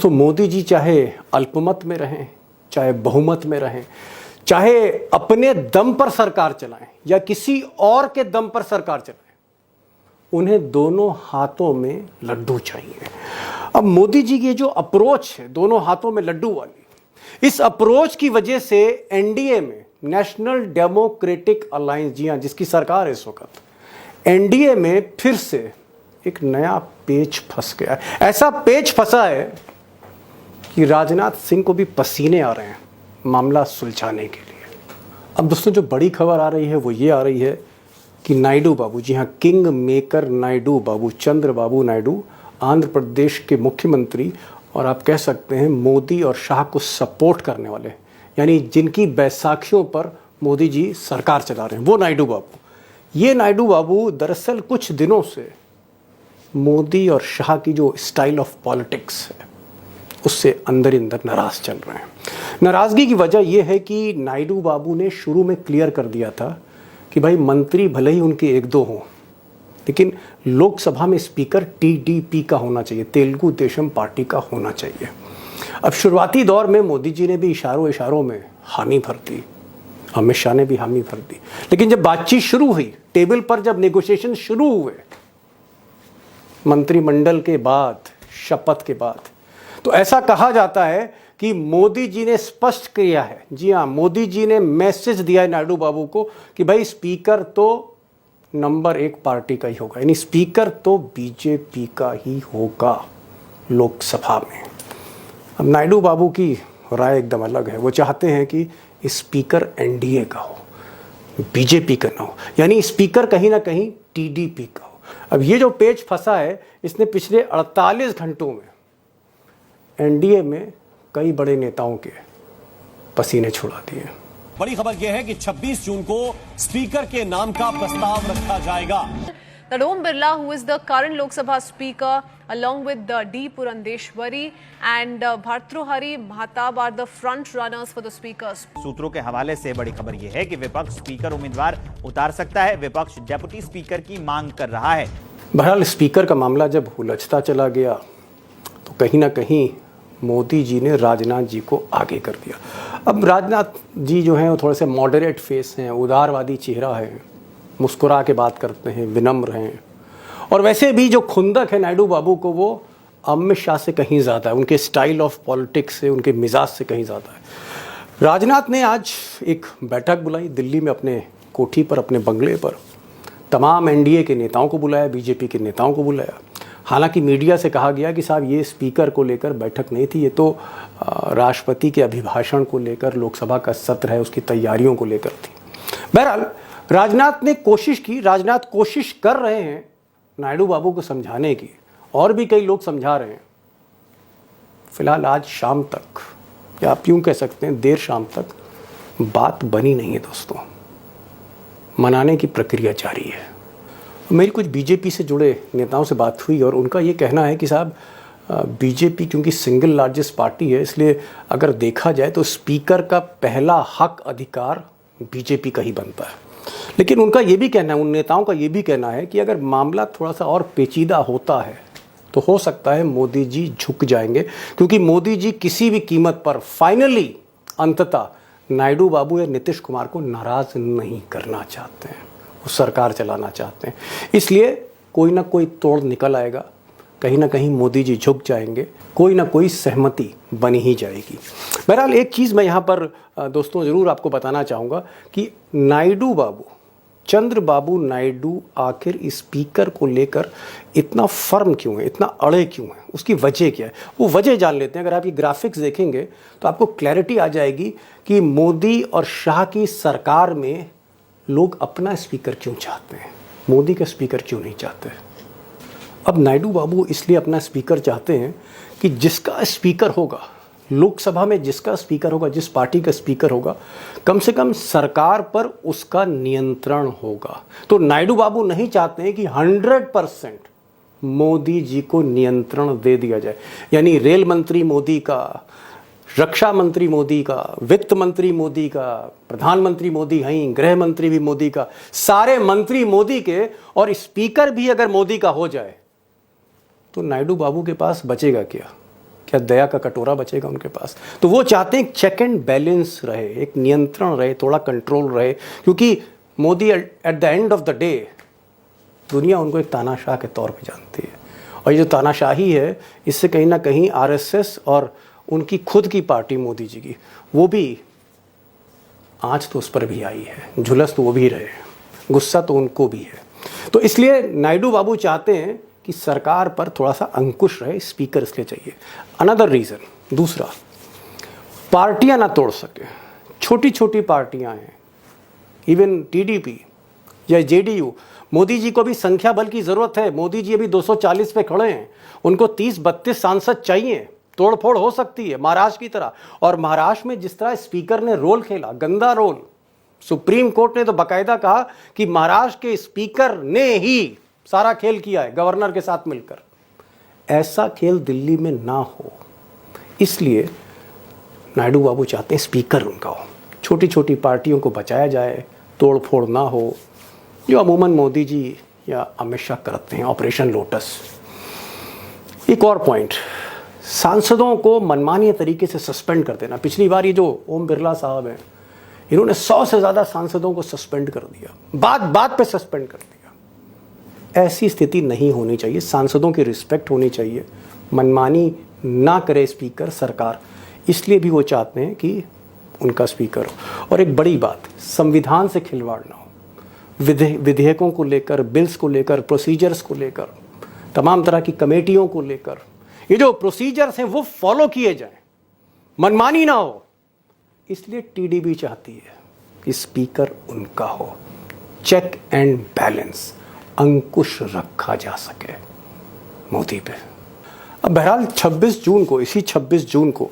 दोस्तों, मोदी जी चाहे अल्पमत में रहें, चाहे बहुमत में रहें, चाहे अपने दम पर सरकार चलाएं या किसी और के दम पर सरकार चलाएं, उन्हें दोनों हाथों में लड्डू चाहिए। अब मोदी जी की जो अप्रोच है दोनों हाथों में लड्डू वाली, इस अप्रोच की वजह से एनडीए में, नेशनल डेमोक्रेटिक अलायंस, जी हां, जिसकी सरकार है इस वक्त, एनडीए में फिर से एक नया पेच फंस गया है। ऐसा पेच फंसा है कि राजनाथ सिंह को भी पसीने आ रहे हैं मामला सुलझाने के लिए। अब दोस्तों, जो बड़ी खबर आ रही है वो ये आ रही है कि नायडू बाबू, जी हाँ, किंग मेकर नायडू बाबू, चंद्रबाबू नायडू, आंध्र प्रदेश के मुख्यमंत्री, और आप कह सकते हैं मोदी और शाह को सपोर्ट करने वाले, यानी जिनकी बैसाखियों पर मोदी जी सरकार चला रहे हैं, वो नायडू बाबू। ये नायडू बाबू दरअसल कुछ दिनों से मोदी और शाह की जो स्टाइल ऑफ पॉलिटिक्स है उससे अंदर ही अंदर नाराज चल रहे हैं। नाराज़गी की वजह यह है कि नायडू बाबू ने शुरू में क्लियर कर दिया था कि भाई मंत्री भले ही उनके एक दो हों, लेकिन लोकसभा में स्पीकर टीडीपी का होना चाहिए, तेलुगु देशम पार्टी का होना चाहिए। अब शुरुआती दौर में मोदी जी ने भी इशारों में हामी भर दी, अमित शाह ने भी हामी भर दी, लेकिन जब बातचीत शुरू हुई, टेबल पर जब नेगोशिएशन शुरू हुए, मंत्रिमंडल के बाद, शपथ के बाद, तो ऐसा कहा जाता है कि मोदी जी ने स्पष्ट किया है, जी हाँ, मोदी जी ने मैसेज दिया है नायडू बाबू को कि भाई स्पीकर तो नंबर 1 पार्टी का ही होगा, यानी स्पीकर तो बीजेपी का ही होगा लोकसभा में। अब नायडू बाबू की राय एकदम अलग है। वो चाहते हैं कि स्पीकर एनडीए का हो, बीजेपी का ना हो, यानी स्पीकर कहीं ना कहीं टीडीपी का हो। अब ये जो पेच फंसा है, इसने पिछले 48 घंटों में एनडीए में कई बड़े नेताओं के पसीने छुड़ा दिए। बड़ी खबर यह है कि 26 जून को स्पीकर के नाम का प्रस्ताव रखा जाएगा। That Om Birla, who is the current Lok Sabha Speaker, along with D. Purandeshwari and Bhartrihari Mahtab are the front runners for the speakers. सूत्रों के हवाले से बड़ी खबर यह है कि विपक्ष स्पीकर उम्मीदवार उतार सकता है। विपक्ष डेप्यूटी स्पीकर की मांग कर रहा है। बहरहाल स्पीकर का मामला जब उलझता चला गया तो कहीं ना कहीं मोदी जी ने राजनाथ जी को आगे कर दिया। अब राजनाथ जी जो हैं वो थोड़े से मॉडरेट फेस हैं, उदारवादी चेहरा है, मुस्कुरा के बात करते हैं, विनम्र हैं, और वैसे भी जो खुंदक है नायडू बाबू को वो अमित शाह से कहीं ज़्यादा है, उनके स्टाइल ऑफ पॉलिटिक्स से, उनके मिजाज से कहीं ज़्यादा है। राजनाथ ने आज एक बैठक बुलाई दिल्ली में, अपने कोठी पर, अपने बंगले पर। तमाम एनडीए के नेताओं को बुलाया, बीजेपी के नेताओं को बुलाया। हालांकि मीडिया से कहा गया कि साहब ये स्पीकर को लेकर बैठक नहीं थी, ये तो राष्ट्रपति के अभिभाषण को लेकर, लोकसभा का सत्र है उसकी तैयारियों को लेकर थी। बहरहाल राजनाथ ने कोशिश की, राजनाथ कोशिश कर रहे हैं नायडू बाबू को समझाने की, और भी कई लोग समझा रहे हैं। फिलहाल आज शाम तक, या आप यूँ कह सकते हैं देर शाम तक, बात बनी नहीं है दोस्तों। मनाने की प्रक्रिया जारी है। मेरी कुछ बीजेपी से जुड़े नेताओं से बात हुई और उनका ये कहना है कि साहब बीजेपी क्योंकि सिंगल लार्जेस्ट पार्टी है, इसलिए अगर देखा जाए तो स्पीकर का पहला हक अधिकार बीजेपी का ही बनता है। लेकिन उनका ये भी कहना है, उन नेताओं का ये भी कहना है कि अगर मामला थोड़ा सा और पेचीदा होता है तो हो सकता है मोदी जी झुक जाएंगे, क्योंकि मोदी जी किसी भी कीमत पर फाइनली अंततः नायडू बाबू या नीतीश कुमार को नाराज़ नहीं करना चाहते हैं, वो सरकार चलाना चाहते हैं। इसलिए कोई ना कोई तोड़ निकल आएगा, कहीं ना कहीं मोदी जी झुक जाएंगे, कोई ना कोई सहमति बनी ही जाएगी। बहरहाल एक चीज़ मैं यहाँ पर दोस्तों ज़रूर आपको बताना चाहूँगा कि नायडू बाबू, चंद्रबाबू नायडू आखिर स्पीकर को लेकर इतना फर्म क्यों है, इतना अड़े क्यों है, उसकी वजह क्या है, वो वजह जान लेते हैं। अगर आप ये ग्राफिक्स देखेंगे तो आपको क्लैरिटी आ जाएगी कि मोदी और शाह की सरकार में लोग अपना स्पीकर क्यों चाहते हैं, मोदी का स्पीकर क्यों नहीं चाहते। अब नायडू बाबू इसलिए अपना स्पीकर चाहते हैं कि जिसका स्पीकर होगा लोकसभा में, जिसका स्पीकर होगा, जिस पार्टी का स्पीकर होगा, कम से कम सरकार पर उसका नियंत्रण होगा। तो नायडू बाबू नहीं चाहते हैं कि 100% मोदी जी को नियंत्रण दे दिया जाए, यानी रेल मंत्री मोदी का, रक्षा मंत्री मोदी का, वित्त मंत्री मोदी का, प्रधानमंत्री मोदी हैं, गृह मंत्री भी मोदी का, सारे मंत्री मोदी के, और स्पीकर भी अगर मोदी का हो जाए तो नायडू बाबू के पास बचेगा क्या? क्या दया का कटोरा बचेगा उनके पास? तो वो चाहते हैं एक चेक एंड बैलेंस रहे, एक नियंत्रण रहे, थोड़ा कंट्रोल रहे, क्योंकि Modi at the end of the day दुनिया उनको एक तानाशाह के तौर पे जानती है। और ये जो तानाशाही है, इससे कहीं ना कहीं आरएसएस और उनकी खुद की पार्टी मोदी जी की, वो भी आँच तो उस पर भी आई है, झुलस तो वो भी रहे, गुस्सा तो उनको भी है। तो इसलिए नायडू बाबू चाहते हैं कि सरकार पर थोड़ा सा अंकुश रहे, स्पीकर इसलिए चाहिए। अनदर रीज़न, दूसरा, पार्टियां ना तोड़ सके, छोटी छोटी पार्टियां हैं, इवन टीडीपी या जेडीयू, मोदी जी को भी संख्या बल की ज़रूरत है। मोदी जी अभी 240 पे खड़े हैं, उनको 30-32 सांसद चाहिए, तोड़फोड़ हो सकती है महाराष्ट्र की तरह। और महाराष्ट्र में जिस तरह स्पीकर ने रोल खेला, गंदा रोल, सुप्रीम कोर्ट ने तो बाकायदा कहा कि महाराष्ट्र के स्पीकर ने ही सारा खेल किया है गवर्नर के साथ मिलकर। ऐसा खेल दिल्ली में ना हो, इसलिए नायडू बाबू चाहते हैं स्पीकर उनका हो, छोटी छोटी पार्टियों को बचाया जाए, तोड़फोड़ ना हो, जो अमूमन मोदी जी या अमित शाह करते हैं, ऑपरेशन लोटस। एक और पॉइंट, सांसदों को मनमानी तरीके से सस्पेंड कर देना। पिछली बार ये जो ओम बिरला साहब हैं, इन्होंने 100 से ज़्यादा सांसदों को सस्पेंड कर दिया, बात पे सस्पेंड कर दिया। ऐसी स्थिति नहीं होनी चाहिए, सांसदों की रिस्पेक्ट होनी चाहिए, मनमानी ना करे स्पीकर सरकार, इसलिए भी वो चाहते हैं कि उनका स्पीकर हो। और एक बड़ी बात, संविधान से खिलवाड़ ना हो, विधेयकों को लेकर, बिल्स को लेकर, प्रोसीजर्स को लेकर, तमाम तरह की कमेटियों को लेकर, ये जो प्रोसीजर्स हैं वो फॉलो किए जाएं, मनमानी ना हो। इसलिए टीडीपी चाहती है कि स्पीकर उनका हो, चेक एंड बैलेंस, अंकुश रखा जा सके मोदी पे। अब बहरहाल 26 जून को, इसी 26 जून को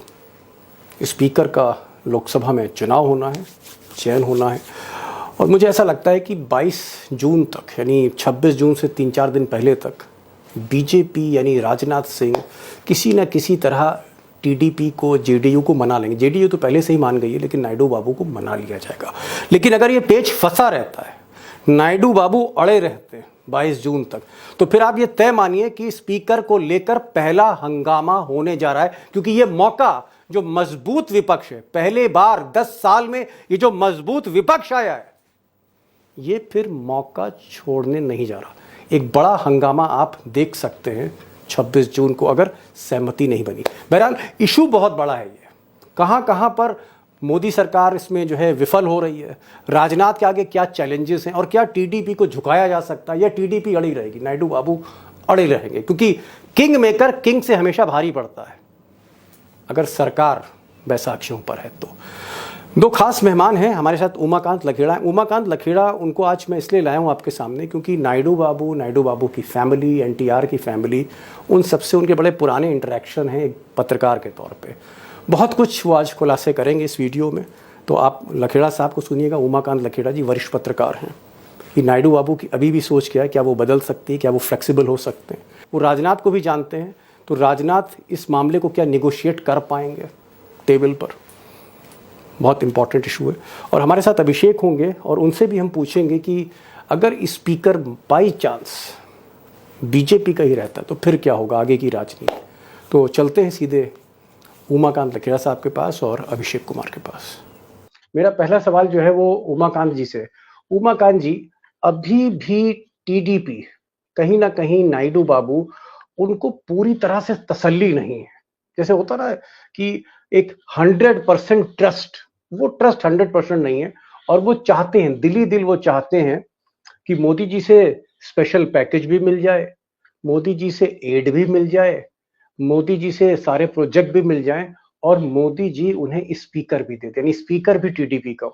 स्पीकर का लोकसभा में चुनाव होना है, चयन होना है। और मुझे ऐसा लगता है कि 22 जून तक, यानी 26 जून से 3-4 दिन पहले तक, बीजेपी यानी राजनाथ सिंह किसी न किसी तरह टीडीपी को, जेडीयू को मना लेंगे। जेडीयू तो पहले से ही मान गई है, लेकिन नायडू बाबू को मना लिया जाएगा। लेकिन अगर ये पेच फंसा रहता है, नायडू बाबू अड़े रहते हैं 22 जून तक, तो फिर आप ये तय मानिए कि स्पीकर को लेकर पहला हंगामा होने जा रहा है। क्योंकि ये मौका, जो मजबूत विपक्ष है, पहले बार 10 साल में ये जो मजबूत विपक्ष आया है, ये फिर मौका छोड़ने नहीं जा रहा। एक बड़ा हंगामा आप देख सकते हैं 26 जून को, अगर सहमति नहीं बनी। बहरहाल इशू बहुत बड़ा है, ये कहाँ कहाँ पर मोदी सरकार इसमें जो है विफल हो रही है, राजनाथ के आगे क्या चैलेंजेस हैं, और क्या टीडीपी को झुकाया जा सकता है, या टीडीपी अड़ी रहेगी, नायडू बाबू अड़े रहेंगे। क्योंकि किंग मेकर किंग से हमेशा भारी पड़ता है अगर सरकार बैसाखियों पर है। तो दो खास मेहमान हैं हमारे साथ, उमाकांत लखेड़ा। उमाकांत लखेड़ा, उनको आज मैं इसलिए लाया हूँ आपके सामने क्योंकि नायडू बाबू की फैमिली, एनटीआर की फैमिली, उन सबसे उनके बड़े पुराने इंटरेक्शन हैं एक पत्रकार के तौर पे। बहुत कुछ वो आज खुलासे करेंगे इस वीडियो में, तो आप लखेड़ा साहब को सुनिएगा। उमाकांत लखेड़ा जी वरिष्ठ पत्रकार हैं। कि नायडू बाबू की अभी भी सोच क्या है, क्या वो बदल सकती है, क्या वो फ्लेक्सिबल हो सकते हैं। वो राजनाथ को भी जानते हैं, तो राजनाथ इस मामले को क्या निगोशिएट कर पाएंगे टेबल पर, बहुत इंपॉर्टेंट इशू है। और हमारे साथ अभिषेक होंगे और उनसे भी हम पूछेंगे कि अगर स्पीकर बाई चांस बीजेपी का ही रहता तो फिर क्या होगा आगे की राजनीति। तो चलते हैं सीधे उमाकांत लखेड़ा साहब के पास और अभिषेक कुमार के पास। मेरा पहला सवाल जो है वो उमाकांत जी से। उमाकांत जी, अभी भी टीडीपी कहीं ना कहीं नायडू बाबू उनको पूरी तरह से तसल्ली नहीं है। जैसे होता ना कि एक 100% ट्रस्ट, वो ट्रस्ट 100% नहीं है, और वो चाहते हैं, दिली दिल वो चाहते हैं कि मोदी जी से स्पेशल पैकेज भी मिल जाए, मोदी जी से एड भी मिल जाए, मोदी जी से सारे प्रोजेक्ट भी मिल जाएं, और मोदी जी उन्हें स्पीकर भी देते, यानी स्पीकर भी टीडीपी का।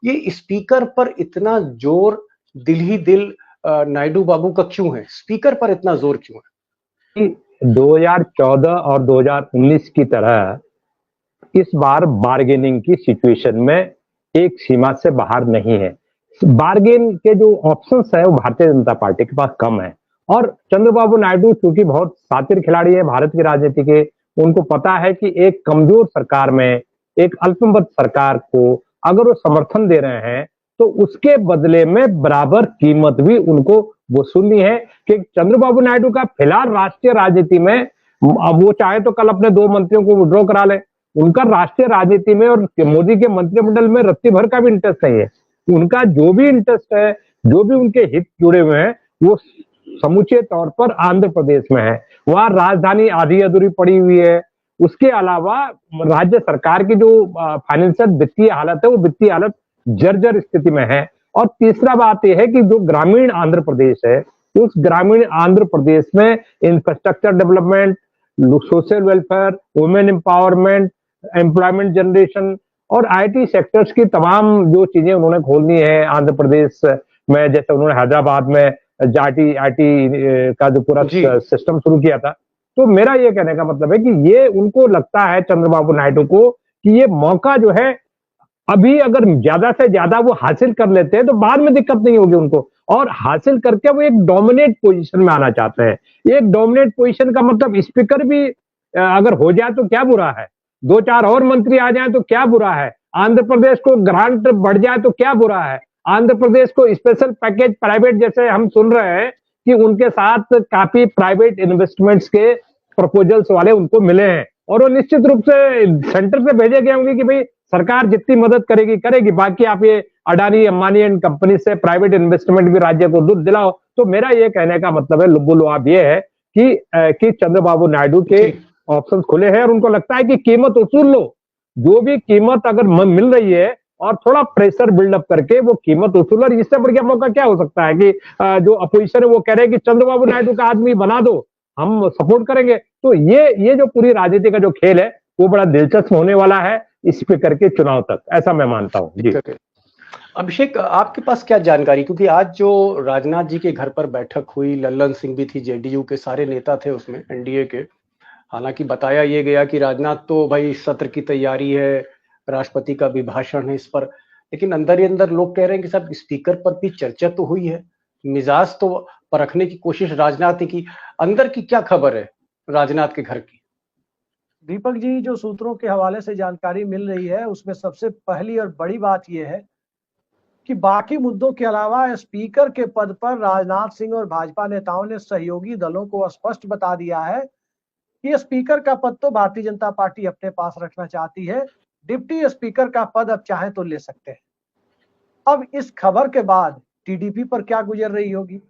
ये स्पीकर पर इतना जोर दिल ही दिल नायडू बाबू का क्यों है? स्पीकर पर इतना जोर क्यों है? 2014 और 2019 की तरह इस बार बार्गेनिंग की सिचुएशन में एक सीमा से बाहर नहीं है। बार्गेन के जो ऑप्शंस है वो भारतीय जनता पार्टी के पास कम है, और चंद्रबाबू नायडू चूंकि बहुत शातिर खिलाड़ी है भारत की राजनीति के, उनको पता है कि एक कमजोर सरकार में, एक अल्पमत सरकार को अगर वो समर्थन दे रहे हैं तो उसके बदले में बराबर कीमत भी उनको वसूलनी है। कि चंद्रबाबू नायडू का फिलहाल राष्ट्रीय राजनीति में अब वो चाहे तो कल अपने 2 मंत्रियों को विड्रॉ करा ले। उनका राष्ट्रीय राजनीति में और मोदी के मंत्रिमंडल में रत्ती भर का भी इंटरेस्ट नहीं है। उनका जो भी इंटरेस्ट है, जो भी उनके हित जुड़े हुए हैं, वो समूचे तौर पर आंध्र प्रदेश में है। वहां राजधानी आधी अधूरी पड़ी हुई है। उसके अलावा राज्य सरकार की जो फाइनेंशियल वित्तीय हालत है, वो वित्तीय हालत जर्जर स्थिति में है। और तीसरा बात यह है कि जो ग्रामीण आंध्र प्रदेश है, उस ग्रामीण आंध्र प्रदेश में infrastructure development, social welfare, women empowerment, employment generation और आईटी सेक्टर्स की तमाम जो चीजें उन्होंने खोलनी है आंध्र प्रदेश में, जैसे उन्होंने हैदराबाद में आईटी का जो पूरा सिस्टम शुरू किया था। तो मेरा ये कहने का मतलब है कि ये उनको लगता है चंद्रबाबू नायडू को कि ये मौका जो है, अभी अगर ज्यादा से ज्यादा वो हासिल कर लेते हैं तो बाद में दिक्कत नहीं होगी उनको, और हासिल करके वो एक डोमिनेट पोजीशन में आना चाहते हैं। एक डोमिनेट पोजीशन का मतलब स्पीकर भी अगर हो जाए तो क्या बुरा है, 2-4 और मंत्री आ जाए तो क्या बुरा है, आंध्र प्रदेश को ग्रांट बढ़ जाए तो क्या बुरा है, आंध्र प्रदेश को स्पेशल पैकेज प्राइवेट, जैसे हम सुन रहे हैं कि उनके साथ काफी प्राइवेट इन्वेस्टमेंट्स के प्रपोजल्स वाले उनको मिले हैं, और वो निश्चित रूप से सेंटर से भेजे गए होंगे कि भाई सरकार जितनी मदद करेगी, बाकी आप ये अडानी अंबानी एंड कंपनी से प्राइवेट इन्वेस्टमेंट भी राज्य को दूर दिलाओ। तो मेरा ये कहने का मतलब है, लुब्बू लुआब ये है कि चंद्रबाबू नायडू के ऑप्शन खुले हैं और उनको लगता है कि कीमत वसूल लो, जो भी कीमत अगर मिल रही है, और थोड़ा प्रेशर बिल्डअप करके वो कीमत वसूल। और इससे बढ़िया मौका क्या हो सकता है कि जो अपोजिशन है वो कह रहे हैं कि चंद्रबाबू नायडू का आदमी बना दो, हम सपोर्ट करेंगे। तो ये जो पूरी राजनीति का जो खेल है वो बड़ा दिलचस्प होने वाला है स्पीकर के चुनाव तक, ऐसा मैं मानता हूं। जी अभिषेक, आपके पास क्या जानकारी, क्योंकि आज जो राजनाथ जी के घर पर बैठक हुई, लल्लन सिंह भी थी, जेडीयू के सारे नेता थे उसमें, एनडीए के। हालांकि बताया ये गया कि राजनाथ तो भाई सत्र की तैयारी है, राष्ट्रपति का भी भाषण है इस पर, लेकिन अंदर ही अंदर लोग कह रहे हैं कि साहब स्पीकर पर भी चर्चा तो हुई है, मिजाज तो परखने की कोशिश राजनाथ ने की। अंदर की क्या खबर है राजनाथ के घर की? दीपक जी, जो सूत्रों के हवाले से जानकारी मिल रही है उसमें सबसे पहली और बड़ी बात यह है कि बाकी मुद्दों के अलावा स्पीकर के पद पर राजनाथ सिंह और भाजपा नेताओं ने सहयोगी दलों को स्पष्ट बता दिया है कि स्पीकर का पद तो भारतीय जनता पार्टी अपने पास रखना चाहती है, डिप्टी स्पीकर का पद अब चाहे तो ले सकते हैं। अब इस खबर के बाद टीडीपी पर क्या गुजर रही होगी,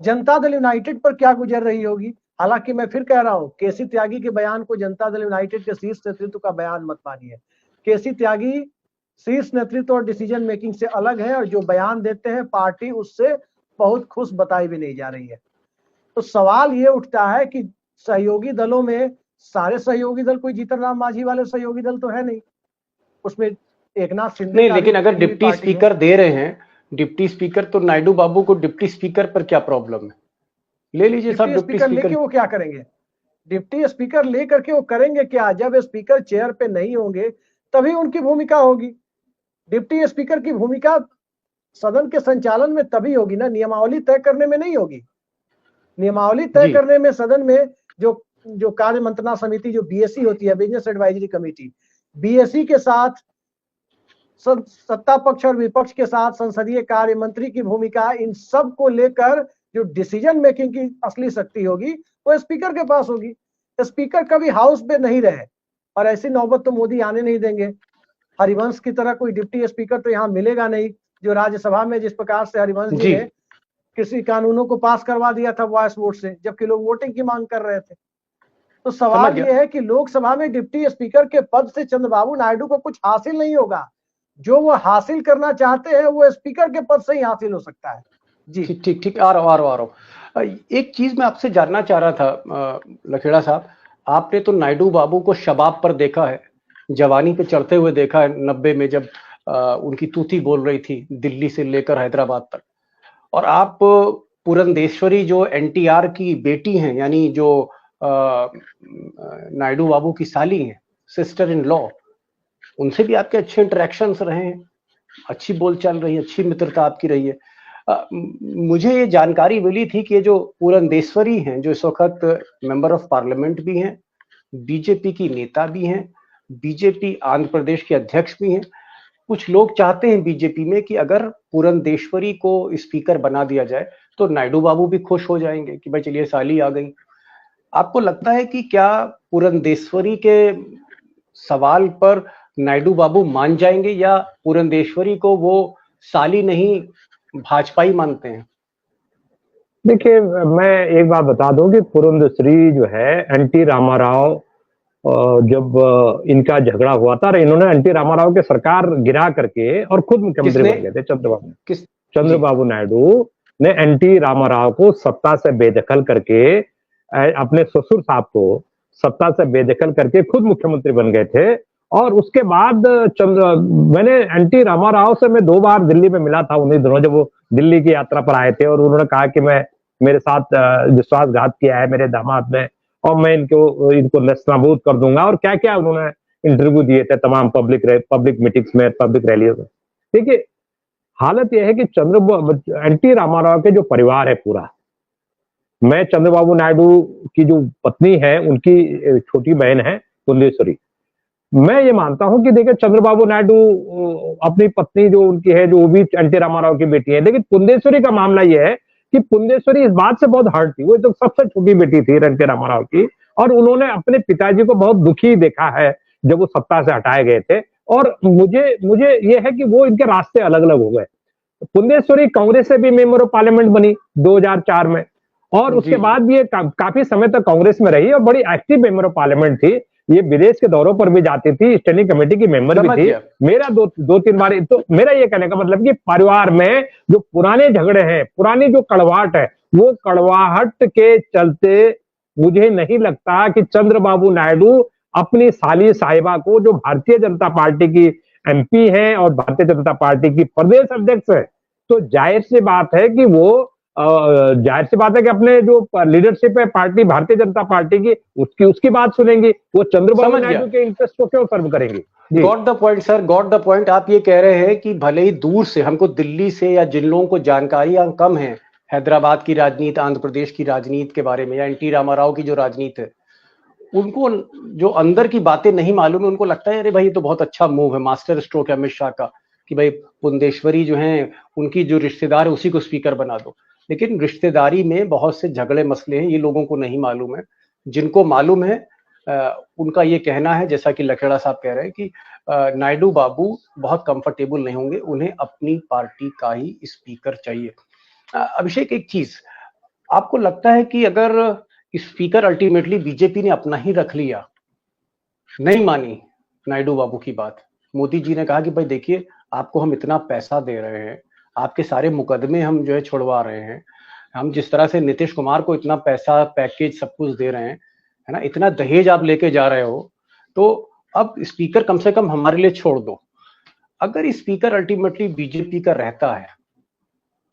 जनता दल यूनाइटेड पर क्या गुजर रही होगी। हालांकि मैं फिर कह रहा हूं, केसी त्यागी के बयान को जनता दल यूनाइटेड के शीर्ष नेतृत्व का बयान मत मानिए। केसी त्यागी शीर्ष नेतृत्व और डिसीजन मेकिंग से अलग है, और जो बयान देते हैं पार्टी उससे बहुत खुश बताई भी नहीं जा रही है। तो सवाल ये उठता है कि सहयोगी दलों में सारे सहयोगी दल कोई जीतन राम मांझी वाले सहयोगी दल तो है नहीं, उसमें एकनाथ शिंदे नहीं, लेकिन अगर डिप्टी स्पीकर दे रहे हैं, डिप्टी स्पीकर, तो नायडू बाबू को डिप्टी स्पीकर पर क्या प्रॉब्लम है? ले लीजिए साहब डिप्टी स्पीकर लेके वो क्या करेंगे? डिप्टी स्पीकर लेकर के वो करेंगे क्या? जब स्पीकर चेयर पे नहीं होंगे तभी उनकी भूमिका होगी। डिप्टी स्पीकर की भूमिका सदन के संचालन में तभी होगी ना, नियमावली तय करने में नहीं होगी। नियमावली तय करने में सदन में जो कार्य मंत्रणा समिति जो बीएससी होती है, बिजनेस एडवाइजरी कमेटी, बीएससी के साथ सत्ता पक्ष और विपक्ष के साथ संसदीय कार्य मंत्री की भूमिका, इन सब को लेकर जो डिसीजन मेकिंग की असली शक्ति होगी वो स्पीकर के पास होगी। स्पीकर कभी हाउस पे नहीं रहे, और ऐसी नौबत तो मोदी आने नहीं देंगे। हरिवंश की तरह कोई डिप्टी स्पीकर तो यहाँ मिलेगा नहीं, जो राज्यसभा में जिस प्रकार से हरिवंश जी ने किसी कानूनों को पास करवा दिया था वॉइस वोट से, जबकि लोग वोटिंग की मांग कर रहे थे। तो सवाल यह है कि लोकसभा में डिप्टी स्पीकर के पद से चंद्रबाबू नायडू को कुछ हासिल नहीं होगा। जो वो हासिल करना चाहते हैं वो स्पीकर के पद से ही हासिल हो सकता है। जी ठीक, आ रहा हूं। एक चीज मैं आपसे जानना चाह रहा था लखेड़ा साहब, आपने तो नायडू बाबू को शबाब पर देखा है, जवानी पे चढ़ते हुए देखा है 90 में, जब उनकी तूती बोल रही थी दिल्ली से लेकर हैदराबाद तक। और आप पुरंदेश्वरी जो एनटीआर की बेटी हैं, यानी जो नायडू बाबू की साली हैं, सिस्टर इन लॉ, उनसे भी आपके अच्छे इंटरेक्शंस रहे हैं, अच्छी बोलचाल रही है, अच्छी मित्रता आपकी रही है। मुझे ये जानकारी मिली थी कि ये जो पुरंदेश्वरी हैं, जो इस वक्त मेंबर ऑफ पार्लियामेंट भी हैं, बीजेपी की नेता भी हैं, बीजेपी आंध्र प्रदेश के अध्यक्ष भी हैं। कुछ लोग चाहते हैं बीजेपी में कि अगर पुरंदेश्वरी को स्पीकर बना दिया जाए तो नायडू बाबू भी खुश हो जाएंगे कि भाई चलिए साली आ गई। आपको लगता है कि क्या पुरंदेश्वरी के सवाल पर नायडू बाबू मान जाएंगे, या पुरंदेश्वरी को वो साली नहीं भाजपाई मानते हैं? देखिए, मैं एक बात बता दूं कि पुरंदेश्वरी जो है एनटी रामाराव, जब इनका झगड़ा हुआ था और इन्होंने एनटी रामाराव के सरकार गिरा करके और खुद मुख्यमंत्री बन गए थे, चंद्रबाबू नायडू ने एनटी रामाराव को सत्ता से बेदखल करके, अपने ससुर साहब को सत्ता से बेदखल करके खुद मुख्यमंत्री बन गए थे। और उसके बाद मैंने एनटी रामाराव से मैं 2 बार दिल्ली में मिला था उन्हीं दिनों, जब वो दिल्ली की यात्रा पर आए थे, और उन्होंने कहा कि मेरे साथ विश्वासघात किया है मेरे दामाद ने, और मैं इनको नस्तानाबूद कर दूंगा, और क्या क्या उन्होंने इंटरव्यू दिए थे तमाम पब्लिक मीटिंग्स में, पब्लिक रैलियों में। देखिए, हालत यह है कि एनटी रामाराव के जो परिवार है पूरा, मैं चंद्रबाबू नायडू की जो पत्नी है उनकी छोटी बहन है पुंदेश्वरी, मैं ये मानता हूं कि देखिए चंद्रबाबू नायडू अपनी पत्नी जो उनकी है, जो वो भी एनटी रामाराव की बेटी है, लेकिन पुंदेश्वरी का मामला ये है कि पुंदेश्वरी इस बात से बहुत हर्ट थी। वो तो सबसे छोटी बेटी थी एनटी रामाराव की, और उन्होंने अपने पिताजी को बहुत दुखी देखा है जब वो सत्ता से हटाए गए थे। और मुझे ये है कि वो इनके रास्ते अलग अलग हो गए। पुंदेश्वरी कांग्रेस से भी मेंबर ऑफ पार्लियामेंट बनी 2004 में, और उसके बाद ये काफी समय तक कांग्रेस में रही और बड़ी एक्टिव मेंबर ऑफ पार्लियामेंट थी। ये विदेश के दौरों पर भी जाती थी, स्टैंडिंग कमेटी की मेंबर भी थी। मेरा दो तीन बार, तो मेरा ये कहने का मतलब कि परिवार में जो पुराने झगड़े हैं, पुरानी जो कड़वाहट है, वो कड़वाहट के चलते मुझे नहीं लगता कि चंद्रबाबू नायडू अपनी साली साहिबा को, जो भारतीय जनता पार्टी की एमपी है और भारतीय जनता पार्टी की प्रदेश अध्यक्ष है, तो जाहिर सी बात है कि अपने जो लीडरशिप है पार्टी भारतीय जनता पार्टी की, उसकी बात सुनेंगी। वो चंद्रबाबू नायडू के इंटरेस्ट को क्यों सर्व करेंगे? Got the point sir, got the point. आप ये कह रहे हैं कि भले ही दूर से हमको दिल्ली से, या जिन लोगों को जानकारियां कम है हैदराबाद की राजनीति, आंध्र प्रदेश की राजनीति के बारे में, या एनटी रामाराव की जो राजनीति है, उनको जो अंदर की बातें नहीं मालूम है, उनको लगता है अरे भाई ये तो बहुत अच्छा मूव है, मास्टर स्ट्रोक है अमित शाह का, कि भाई पुंदेश्वरी जो है उनकी जो रिश्तेदार है उसी को स्पीकर बना दो। लेकिन रिश्तेदारी में बहुत से झगड़े मसले हैं, ये लोगों को नहीं मालूम है। जिनको मालूम है उनका ये कहना है, जैसा कि लखेड़ा साहब कह रहे हैं, कि नायडू बाबू बहुत कंफर्टेबल नहीं होंगे, उन्हें अपनी पार्टी का ही स्पीकर चाहिए। अभिषेक, एक चीज आपको लगता है कि अगर स्पीकर अल्टीमेटली बीजेपी ने अपना ही रख लिया, नहीं मानी नायडू बाबू की बात, मोदी जी ने कहा कि भाई देखिए आपको हम इतना पैसा दे रहे हैं, आपके सारे मुकदमे हम जो है छुड़वा रहे हैं, हम जिस तरह से नीतीश कुमार को इतना पैसा, पैकेज, सब कुछ दे रहे हैं, है ना, इतना दहेज आप लेके जा रहे हो, तो अब स्पीकर कम से कम हमारे लिए छोड़ दो। अगर स्पीकर अल्टीमेटली बीजेपी का रहता है,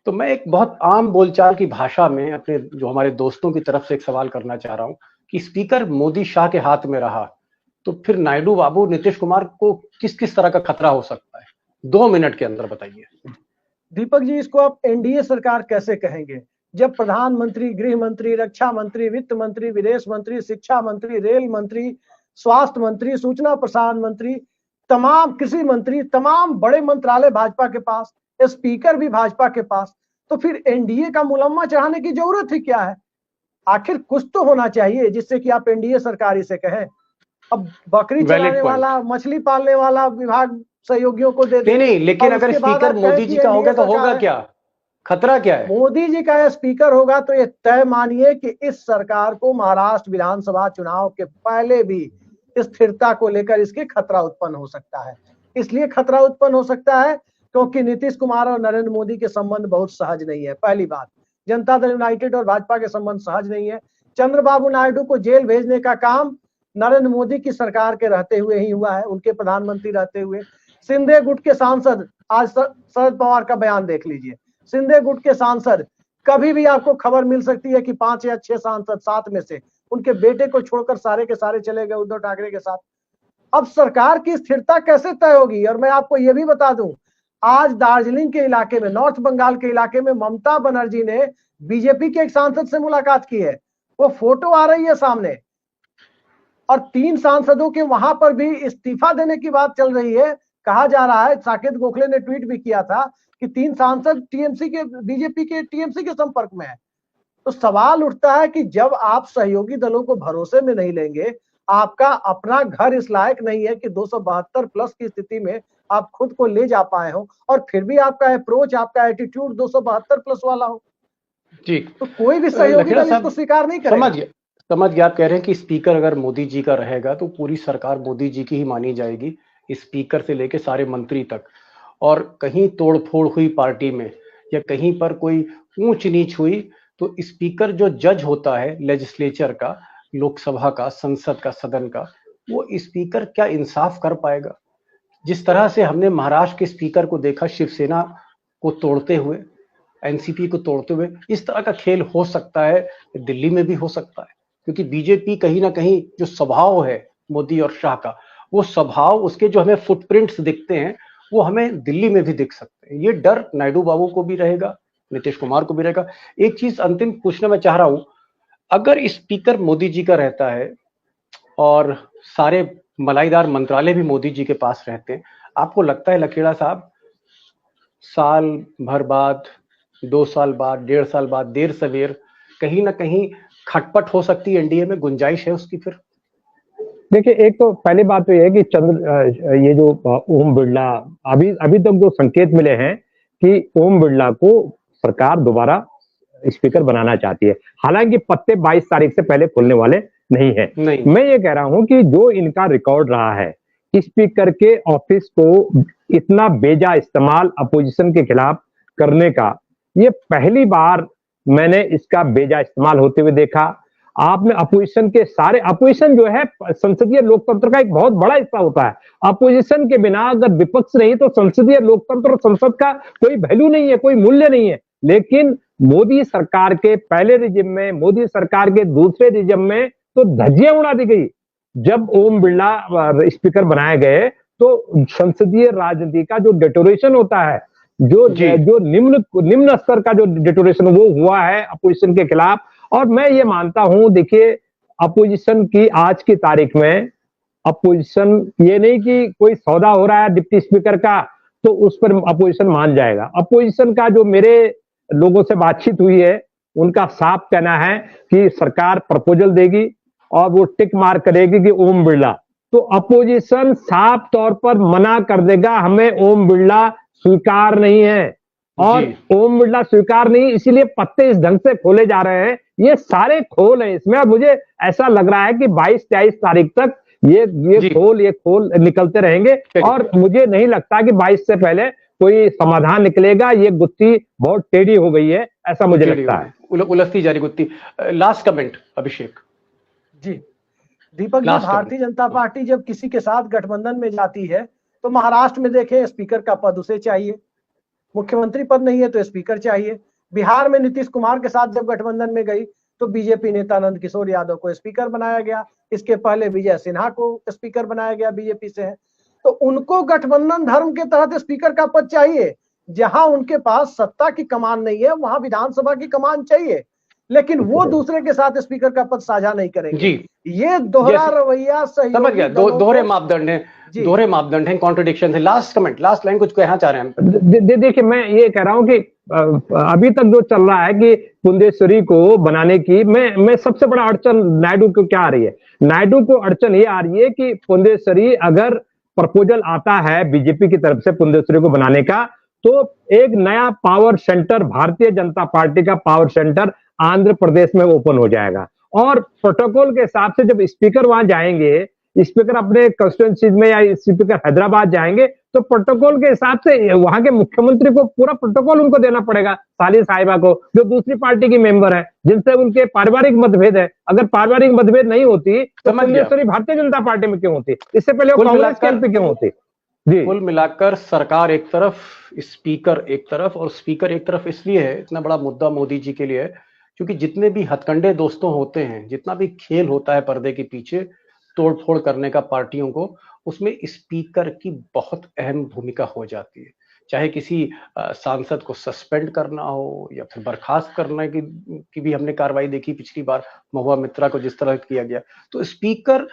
तो मैं एक बहुत आम बोलचाल की भाषा में अपने जो हमारे दोस्तों की तरफ से एक सवाल करना चाह रहा हूं कि स्पीकर मोदी शाह के हाथ में रहा तो फिर नायडू बाबू, नीतीश कुमार को किस किस तरह का खतरा हो सकता है? 2 मिनट के अंदर बताइए। दीपक जी, इसको आप एनडीए सरकार कैसे कहेंगे जब प्रधानमंत्री, गृह मंत्री, रक्षा मंत्री, वित्त मंत्री, विदेश मंत्री, शिक्षा मंत्री, रेल मंत्री, स्वास्थ्य मंत्री, सूचना प्रसारण मंत्री, तमाम कृषि मंत्री, तमाम बड़े मंत्रालय भाजपा के पास, स्पीकर भी भाजपा के पास, तो फिर एनडीए का मुलम्मा चढ़ाने की जरूरत ही क्या है? आखिर कुछ तो होना चाहिए जिससे कि आप एनडीए सरकार इसे कहें। अब बकरी चलाने वाला, मछली पालने वाला विभाग सहयोगियों को दे, नहीं, लेकिन अगर स्पीकर मोदी जी का होगा तो होगा क्या? खतरा क्या है? मोदी जी का स्पीकर होगा तो ये तय मानिए कि इस सरकार को महाराष्ट्र विधानसभा चुनाव के पहले भी स्थिरता को लेकर इसके खतरा उत्पन्न हो सकता है। इसलिए खतरा उत्पन्न हो सकता है क्योंकि नीतीश कुमार और नरेंद्र मोदी के संबंध बहुत सहज नहीं है। पहली बात, जनता दल यूनाइटेड और भाजपा के संबंध सहज नहीं है। चंद्रबाबू नायडू को जेल भेजने का काम नरेंद्र मोदी की सरकार के रहते हुए ही हुआ है, उनके प्रधानमंत्री रहते हुए। सिंधे गुट के सांसद, आज शरद पवार का बयान देख लीजिए, सिंधे गुट के सांसद, कभी भी आपको खबर मिल सकती है कि 5 या 6 सांसद, 7 में से उनके बेटे को छोड़कर सारे के सारे चले गए उद्धव ठाकरे के साथ। अब सरकार की स्थिरता कैसे तय होगी? और मैं आपको यह भी बता दूं, आज दार्जिलिंग के इलाके में, नॉर्थ बंगाल के इलाके में ममता बनर्जी ने बीजेपी के एक सांसद से मुलाकात की है, वो फोटो आ रही है सामने, और 3 सांसदों के वहां पर भी इस्तीफा देने की बात चल रही है। कहा जा रहा है, साकेत गोखले ने ट्वीट भी किया था कि 3 सांसद टीएमसी के, बीजेपी के टीएमसी के संपर्क में है। तो सवाल उठता है कि जब आप सहयोगी दलों को भरोसे में नहीं लेंगे, आपका अपना घर इस लायक नहीं है कि 272 प्लस की स्थिति में आप खुद को ले जा पाए हो, और फिर भी आपका अप्रोच, आपका एटीट्यूड 272 प्लस वाला हो, जी तो कोई भी सहयोगी लखेड़ा दल साहब, इसको स्वीकार नहीं करेगा। समझ गया आप कह रहे हैं कि स्पीकर अगर मोदी जी का रहेगा तो पूरी सरकार मोदी जी की ही मानी जाएगी, स्पीकर से लेके सारे मंत्री तक। और कहीं तोड़फोड़ हुई पार्टी में या कहीं पर कोई ऊंच नीच हुई तो स्पीकर जो जज होता है लेजिस्लेचर का, लोकसभा का, संसद का, सदन का, वो स्पीकर क्या इंसाफ कर पाएगा? जिस तरह से हमने महाराष्ट्र के स्पीकर को देखा शिवसेना को तोड़ते हुए, एनसीपी को तोड़ते हुए, इस तरह का खेल हो सकता है, दिल्ली में भी हो सकता है। क्योंकि बीजेपी कहीं ना कहीं जो स्वभाव है मोदी और शाह का, वो स्वभाव, उसके जो हमें फुटप्रिंट्स दिखते हैं वो हमें दिल्ली में भी दिख सकते हैं। ये डर नायडू बाबू को भी रहेगा, नीतीश कुमार को भी रहेगा। एक चीज अंतिम पूछना मैं चाह रहा हूं, अगर स्पीकर मोदी जी का रहता है और सारे मलाईदार मंत्रालय भी मोदी जी के पास रहते हैं, आपको लगता है लखेड़ा साहब साल भर बाद, 2 साल बाद, 1.5 साल बाद, देर सवेर कहीं ना कहीं खटपट हो सकती है एनडीए में? गुंजाइश है उसकी फिर? देखिए, एक तो पहली बात तो यह है कि ये जो ओम बिरला, अभी तक जो संकेत मिले हैं कि ओम बिरला को सरकार दोबारा स्पीकर बनाना चाहती है। हालांकि पत्ते 22 तारीख से पहले खुलने वाले नहीं है। मैं ये कह रहा हूं कि जो इनका रिकॉर्ड रहा है, स्पीकर के ऑफिस को इतना बेजा इस्तेमाल अपोजिशन के खिलाफ करने का, ये पहली बार मैंने इसका बेजा इस्तेमाल होते हुए देखा। आपने अपोजिशन के सारे, अपोजिशन जो है संसदीय लोकतंत्र का एक बहुत बड़ा हिस्सा होता है। अपोजिशन के बिना अगर विपक्ष नहीं तो संसदीय लोकतंत्र और संसद का कोई वैल्यू नहीं है, कोई मूल्य नहीं है। लेकिन मोदी सरकार के पहले रिजिम में, मोदी सरकार के दूसरे रिजिम में तो धज्जियां उड़ा दी गई। जब ओम बिरला स्पीकर बनाए गए तो संसदीय राजनीति का जो डेटोरेशन होता है, जो निम्न स्तर का जो डेटोरेशन वो हुआ है अपोजिशन के खिलाफ। और मैं ये मानता हूं, देखिए, अपोजिशन की आज की तारीख में अपोजिशन, ये नहीं कि कोई सौदा हो रहा है डिप्टी स्पीकर का तो उस पर अपोजिशन मान जाएगा। अपोजिशन का जो मेरे लोगों से बातचीत हुई है, उनका साफ कहना है कि सरकार प्रपोजल देगी और वो टिक मार करेगी कि ओम बिरला, तो अपोजिशन साफ तौर पर मना कर देगा, हमें ओम बिरला स्वीकार नहीं है। और ओम बिरला स्वीकार नहीं, इसीलिए पत्ते इस ढंग से खोले जा रहे हैं। ये सारे खोल है इसमें। और मुझे ऐसा लग रहा है कि 22-23 तारीख तक ये खोल निकलते रहेंगे। और मुझे नहीं लगता कि 22 से पहले कोई समाधान निकलेगा। ये गुत्थी बहुत टेढ़ी हो गई है, ऐसा मुझे लगता है, उलझती जा रही गुत्थी। Last comment Abhishek ji. Deepak ji, Bharatiya Janata party जब किसी के साथ गठबंधन में जाती है तो महाराष्ट्र में देखें, स्पीकर का पद उसे चाहिए, मुख्यमंत्री पद नहीं है तो स्पीकर चाहिए। बिहार में नीतीश कुमार के साथ जब गठबंधन में गई तो बीजेपी नेता नंद किशोर यादव को स्पीकर बनाया गया। इसके पहले विजय सिन्हा को स्पीकर बनाया गया, बीजेपी से है। तो उनको गठबंधन धर्म के तहत स्पीकर का पद चाहिए। जहां उनके पास सत्ता की कमान नहीं है वहां विधानसभा की कमान चाहिए, लेकिन वो दूसरे के साथ स्पीकर का पद साझा नहीं करेंगे जी। ये दोहरा रवैया सही, समझ गया, दोहरे मापदंड है, दोहरे मापदंड है, कॉन्ट्रडिक्शन है। लास्ट कमेंट, लास्ट लाइन कुछ कहना चाह रहे हैं? देखिए, मैं ये कह रहा हूं कि अभी तक जो चल रहा है कि पुंडेश्वरी को बनाने की, मैं सबसे बड़ा अड़चन नायडू को क्या आ रही है? नायडू को अड़चन ये आ रही है कि पुंडेश्वरी, अगर प्रपोजल आता है बीजेपी की तरफ से पुंडेश्वरी को बनाने का, तो एक नया power centre, Bharatiya Janata party का पावर सेंटर आंध्र प्रदेश में ओपन हो जाएगा। और प्रोटोकॉल के हिसाब से जब स्पीकर वहां जाएंगे, स्पीकर अपने कंस्टिट्यूएंसीज में या स्पीकर हैदराबाद जाएंगे, तो प्रोटोकॉल के हिसाब से वहां के मुख्यमंत्री को पूरा प्रोटोकॉल उनको देना पड़ेगा, साली साहिबा को, जो दूसरी पार्टी की मेंबर है, जिनसे उनके पारिवारिक मतभेद है। अगर पारिवारिक मतभेद नहीं होती तो पुंडेश्वरी भारतीय जनता पार्टी में क्यों होती? इससे पहले वो कांग्रेस के पे क्यों होती? जी, कुल मिलाकर सरकार एक तरफ, स्पीकर एक तरफ, और स्पीकर एक तरफ इसलिए है, इतना बड़ा मुद्दा मोदी जी के लिए है क्योंकि जितने भी हथकंडे दोस्तों होते हैं, जितना भी खेल होता है पर्दे के पीछे तोड़फोड़ करने का पार्टियों को, उसमें स्पीकर की बहुत अहम भूमिका हो जाती है। चाहे किसी सांसद को सस्पेंड करना हो या फिर बर्खास्त करने की भी हमने कार्रवाई देखी पिछली बार, महुआ मित्रा को जिस तरह किया गया। तो स्पीकर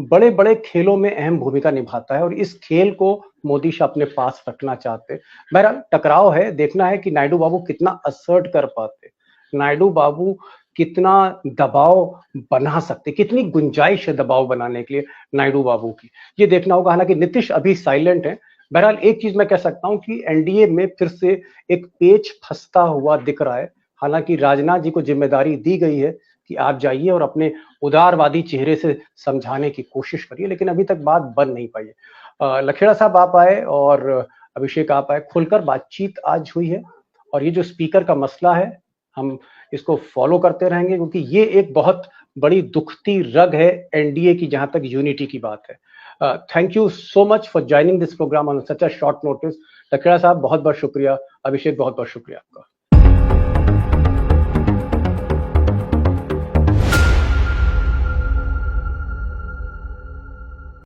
बड़े बड़े खेलों में अहम भूमिका निभाता है और इस खेल को मोदी शाह अपने पास रखना चाहते हैं। बहरहाल टकराव है, देखना है कि नायडू बाबू कितना असर्ट कर पाते। नायडू बाबू कितना दबाव बना सकते, कितनी गुंजाइश है दबाव बनाने के लिए नायडू बाबू की, ये देखना होगा। हालांकि नीतीश अभी साइलेंट है। बहरहाल एक चीज मैं कह सकता हूं कि एनडीए में फिर से एक पेच फंसता हुआ दिख रहा है। हालांकि राजनाथ जी को जिम्मेदारी दी गई है कि आप जाइए और अपने उदारवादी चेहरे से समझाने की कोशिश करिए, लेकिन अभी तक बात बन नहीं पाई है। लखेड़ा साहब आप आए और अभिषेक आप आए, खुलकर बातचीत आज हुई है, और ये जो स्पीकर का मसला है हम इसको फॉलो करते रहेंगे, क्योंकि ये एक बहुत बड़ी दुखती रग है एनडीए की, जहां तक यूनिटी की बात है। Thank you so much for joining this programme on such a short notice. Lakheda साहब बहुत बहुत शुक्रिया, अभिषेक बहुत बहुत शुक्रिया आपका।